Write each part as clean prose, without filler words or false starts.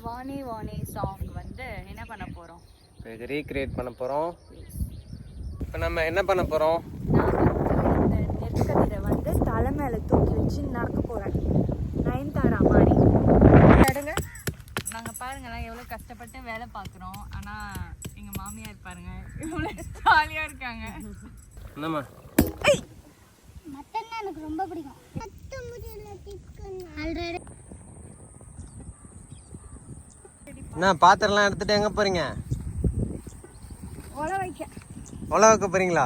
Vani Vani song வந்து என்ன பண்ண போகிறோம்? இது ரீக்ரியேட் பண்ண போகிறோம். இப்போ நம்ம என்ன பண்ண போகிறோம்? நான் வந்து இந்த நெற்கதிரை வந்து தலை மேலே தூக்கி வச்சு நடக்க போகிறேன். நயன்தாரா மாதிரி நடுங்க. நாங்கள் பாருங்களேன் எவ்வளோ கஷ்டப்பட்டு வேலை பார்க்குறோம். ஆனால் எங்கள் மாமியார் பாருங்க இவ்வளோ ஜாலியாக இருக்காங்க. என்னம்மா? மட்டன் எனக்கு ரொம்ப பிடிக்கும். என்ன பாத்திரம்லாம் எடுத்துட்டு எங்கே போகிறீங்க? உழ வைக்க. உழ வைக்க போகிறீங்களா?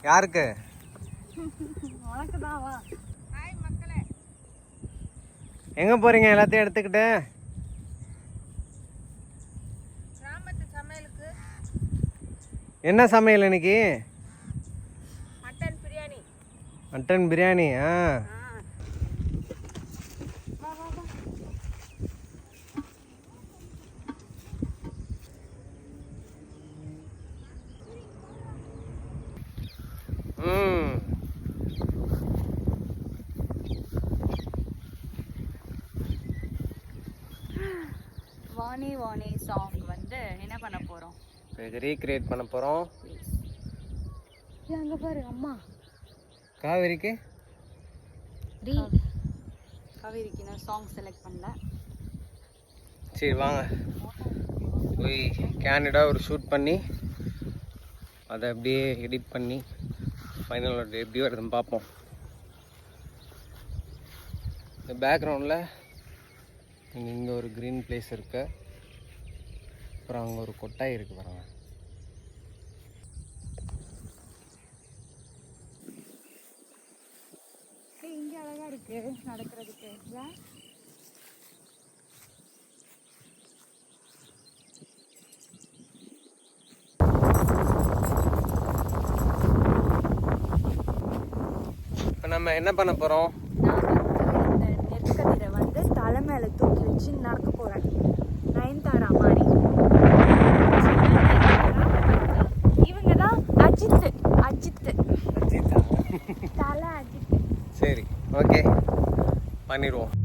யாருக்கு? உனக்கு தான். வா. ஹாய் மக்களே. எங்கே போகிறீங்க எல்லாத்தையும் எடுத்துக்கிட்டு? கிராமத்து சமையலுக்கு. என்ன சமையல் இன்னைக்கு? மட்டன் பிரியாணி. மட்டன் பிரியாணி. ஆ வாணி வாணி சாங் வந்து என்ன பண்ண போகிறோம்? இது ரீக்ரியேட் பண்ண போகிறோம். அங்கே பாரு அம்மா. காவேரிக்கு காவேரிக்கு நான் சாங் செலக்ட் பண்ணல. சரி வாங்க போய் கேண்டிடாக ஒரு ஷூட் பண்ணி அதை அப்படியே எடிட் பண்ணி ஃபைனல் எப்படி வருதுன்னு பார்ப்போம். இந்த பேக்ரவுண்டில் இங்கே ஒரு க்ரீன் பிளேஸ் இருக்கு. அப்புறம் அங்கே ஒரு கொட்டாய் இருக்கு பாருங்க. இங்கே அழகா இருக்கு நடக்கிறதுக்கு. இப்போ நம்ம என்ன பண்ண போகிறோம்? நான் வந்து இந்த நெற்கதிரை வந்து தலை மேலே தூக்கி வச்சு நடக்க போகிறேன். நயன்தாரா மாதிரி. இவங்க தான் அஜித். தலை அஜித். சரி ஓகே பண்ணிடுவோம்.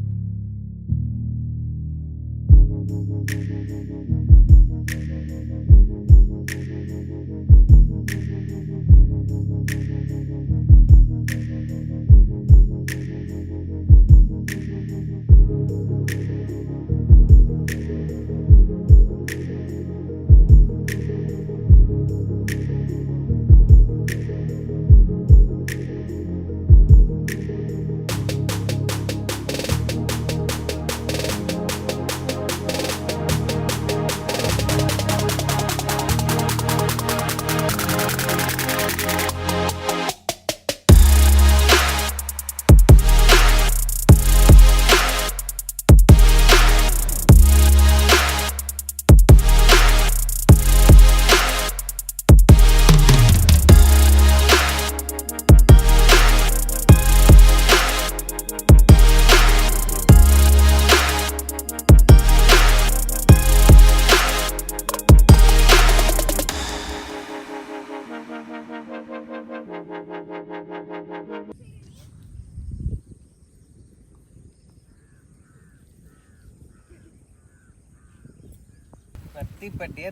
பட்டியை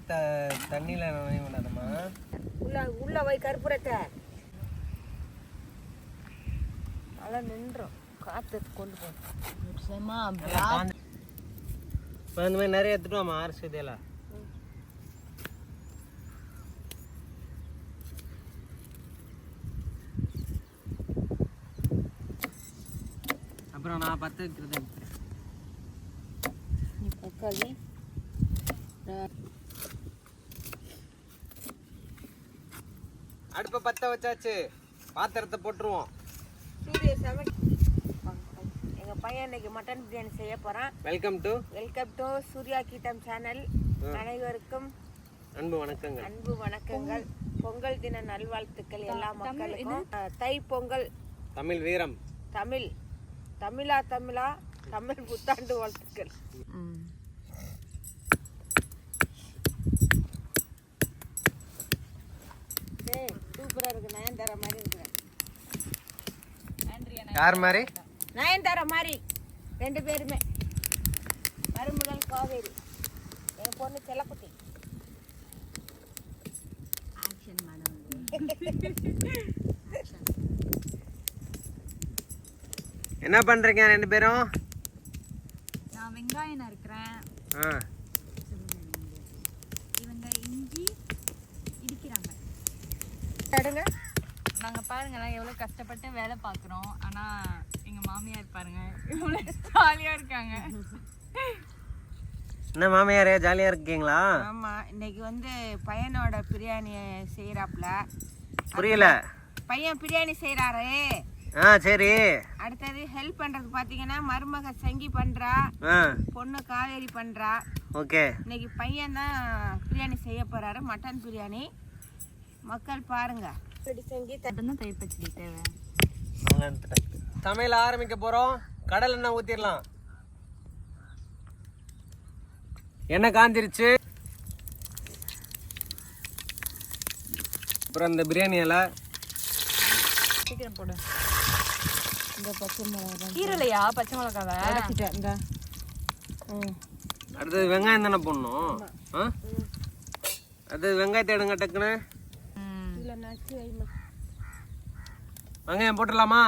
தண்ணியில் நனைய விடாதம்மா. உள்ள வை கற்பூரத்தை. நல்லா நின்றோம். காற்று கொண்டு போகணும். இப்போ இந்த மாதிரி நிறைய எடுத்துட்டு வாமா. அரிசி இதெல்லாம் அப்புறம் நான் 10 வைக்கிறது. தக்காளி அடுப்பை பற்ற வச்சாச்சு. பாத்திரத்தை போட்டுருவோம். சூரிய சமை. எங்கள் பையன் இன்னைக்கு மட்டன் பிரியாணி செய்ய போகிறான். வெல்கம் டு சூர்யா கீதம் சேனல். அனைவருக்கும் அன்பு வணக்கங்கள். பொங்கல் தின நல்வாழ்த்துக்கள் எல்லா மக்களுக்கும். தை பொங்கல். தமிழ் வீரம். தமிழா தமிழ் புத்தாண்டு வாழ்த்துக்கள். சூப்பரா இருக்கு. நயன்தாரா மாதிரி இருக்கு. யார் மாதிரி? நயன்தாரா மாதிரி 2 பேருமே. மருமகள் காவேரி என் பொண்ணு செல்லக்குட்டி ஆக்ஷன் மேடம். என்ன பண்றீங்க ரெண்டு பேரும்? நான் வெங்காயம் நறுக்கிறேன். இவங்க இஞ்சி இடிக்கிறாங்க. நாங்கள் பாருங்களேன் எவ்வளோ கஷ்டப்பட்டு வேலை பார்க்குறோம். ஆனால் எங்கள் மாமியார் பாருங்க எவ்வளோ ஜாலியாக இருக்காங்க. என்ன மாமியாரே ஜாலியாக இருக்கீங்களா? ஆமாம், இன்னைக்கு வந்து பையனோட பிரியாணி செய்கிறாப்புல. புரியல. பையன் பிரியாணி செய்கிறாரு. சரி. அடுத்தது ஹெல்ப் பண்ணுறது பார்த்தீங்கன்னா மருமக சங்கி பண்ணுறா, பொண்ணு காவேரி பண்ணுறா. ஓகே. இன்னைக்கு பையன் தான் பிரியாணி செய்ய போகிறாரு, மட்டன் பிரியாணி. மக்கள் பாருங்க. செஞ்சு தட்டுன்னு தயிர் பச்சடி தேவை. சமையல் ஆரம்பிக்க போகிறோம். கடல் எண்ணெய் ஊற்றிடலாம். எண்ணெய் காஞ்சிருச்சு. அப்புறம் இந்த பிரியாணி இலை சீக்கிரம் போடு. இந்த பச்சை மிளகா கீரலையா பச்சை மிளகாவை இந்த அடுத்தது வெங்காயம் தானே போடணும். அடுத்தது வெங்காயத்தை எடுங்க டக்குன்னு. இதில் நச்சு வைமா. வெங்காயம் போட்டுடலாமா?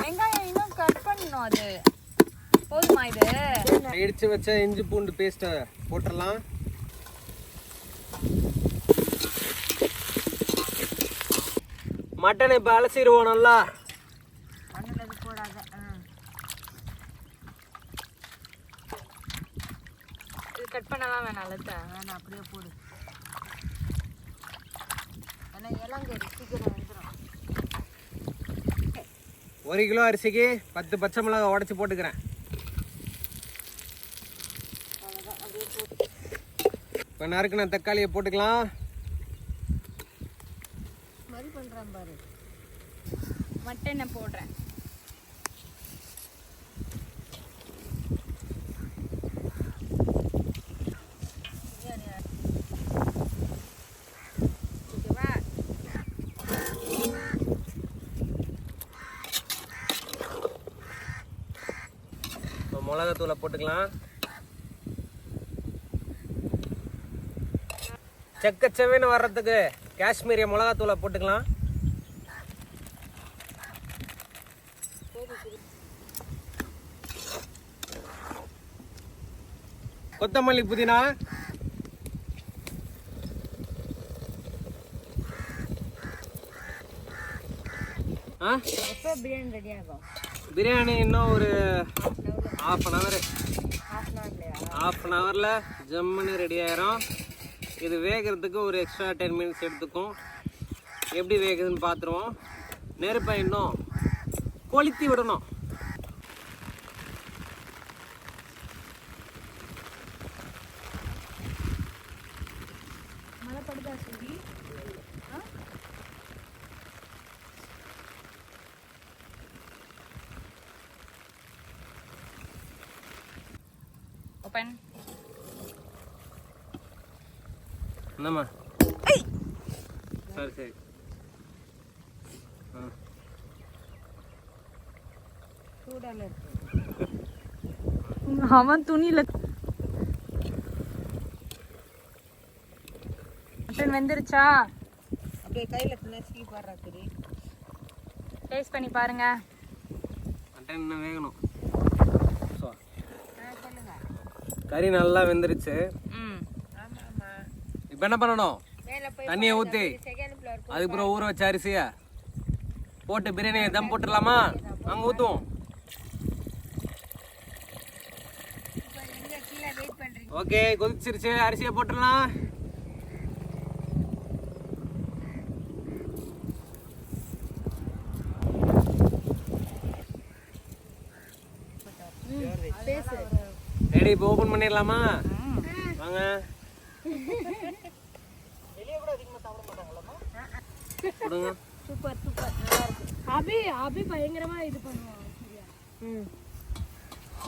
வெங்காயம் இன்னும் கட் பண்ணணும். அது போதுமா? இது இடிச்சு வச்ச இஞ்சி பூண்டு பேஸ்ட்டை போட்டுடலாம். மட்டன் இப்போ அலசிடுவோம் நல்லா. மண்ணில் போடாத. இது கட் பண்ணலாம் வேணாம். வேணாம், அப்படியே போடு. ஏன்னா இளங்கறி சீக்கிரம் வந்துடும். 1 கிலோ அரிசிக்கு 10 பச்சை மிளகாய் உடச்சி போட்டுக்கிறேன். இப்போ நறுக்குன தக்காளியை போட்டுக்கலாம். மாதிரி பண்ணுறான் பாரு. மட்டனை போடுறேன். இப்போ மிளகாத்தூளை போட்டுக்கலாம். செக்கச்சவேன்னு வர்றதுக்கு காஷ்மீரிய மிளகாத்தூளை போட்டுக்கலாம். கொத்தமல்லி புதினா. எப்போ பிரியாணி ரெடி ஆகும்? பிரியாணி இன்னும் ஒரு half an hour. half an ஹவரில் ஜம்முன்னு ரெடி ஆயிரும். இது வேகிறதுக்கு ஒரு எக்ஸ்ட்ரா 10 மினிட்ஸ் எடுத்துக்கும். எப்படி வேகுதுன்னு பார்த்துருவோம். நெருப்பை இன்னும் கொளுத்தி விடணும். மழை படுதா சொல்லி ஓப்பன். என்னம்மா? சரி சரி. சூடால இருக்கு. அவன் துணியில மட்டன் வெந்துருச்சா? அப்படியே கையில் நசுக்கி பாடுறாக்குது. டேஸ்ட் பண்ணி பாருங்க. மட்டன் இன்னும் வேகணும். சொல்லுங்க. கறி நல்லா வெந்துருச்சு. ஆமாம் ஆமாம். இப்போ என்ன பண்ணணும்? மேலே போய் தண்ணியை ஊற்றி செகண்ட் ஃப்ளோர் அதுக்கப்புறம் ஊற வச்ச அரிசியை போட்டு பிரியாணியை தம் போட்டுடலாமா? அங்கே ஊற்றுவோம். எங்கே கீழே வெயிட் பண்ணுறீங்க? ஓகே, கொதிச்சிருச்சு. அரிசியை போட்டுடலாம். ரெடி. இப்போ ஓப்பன் பண்ணிடலாமா? வாங்க. கொடுங்க. சூப்பர் சூப்பர், நல்லா இருக்கு. அபி பயங்கரமா இது பண்ணுவான்.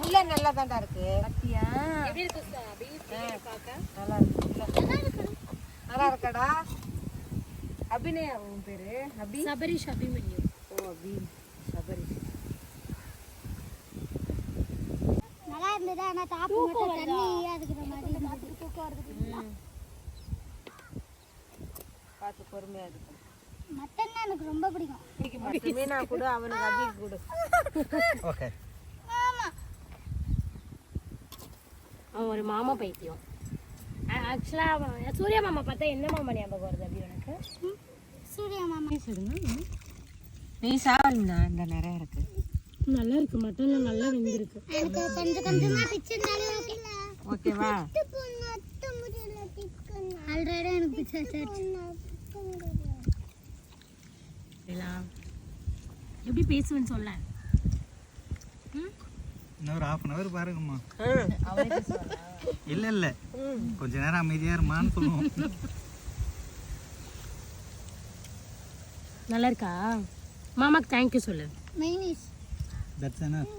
உள்ள நல்லா தான்டா இருக்கு. பத்தியா எப்படி இருக்கு அபி? பார்க்க நல்லா இருக்கு. நல்லா இருக்கடா. அபிநயா உன் பேரு அபி சபரிஷ் அபிமன்யு. ஓ அபி சபரி. நல்லா இருந்தது. ஆனா தாப்பு மட்டும் தண்ணி அதுக்குற மாதிரி இருந்தது. தூக்கம் வருது. பார்த்து பொறுமையா இருக்கும். மட்டன் தான் எனக்கு ரொம்ப பிடிக்கும். மீனா கூட அவனுக்கு அபி கூட. ஓகே. ஆமா. அவன் ஒரு மாமா பைத்தியம். ஆக்சுவலாக சூர்யா மாமா பார்த்தா என்ன மாமா ஞாபகம் வருது அப்படி உனக்கு? சூர்யா மாமா. நீ சாப்பிடுனா இந்த நிறைய இருக்கு. நல்லா இருக்கு, மட்டன் நல்லா வெந்திருக்கு. எனக்கு கொஞ்சம் கொஞ்சமா பிச்சிருந்தாலே ஓகே. ஓகேவா? ஆல்ரெடி எனக்கு பிச்சாச்சு. எப்படி பேசுவேன்னு சொல்ல. இன்னொரு 1/2 hour பாருங்கம்மா. இல்ல கொஞ்ச நேரம் அமைதியா இருமான்னு சொல்லுவோம். நல்லா இருக்கா? மாமாக்கு தேங்க்யூ சொல்லு. மைனஸ். That's enough.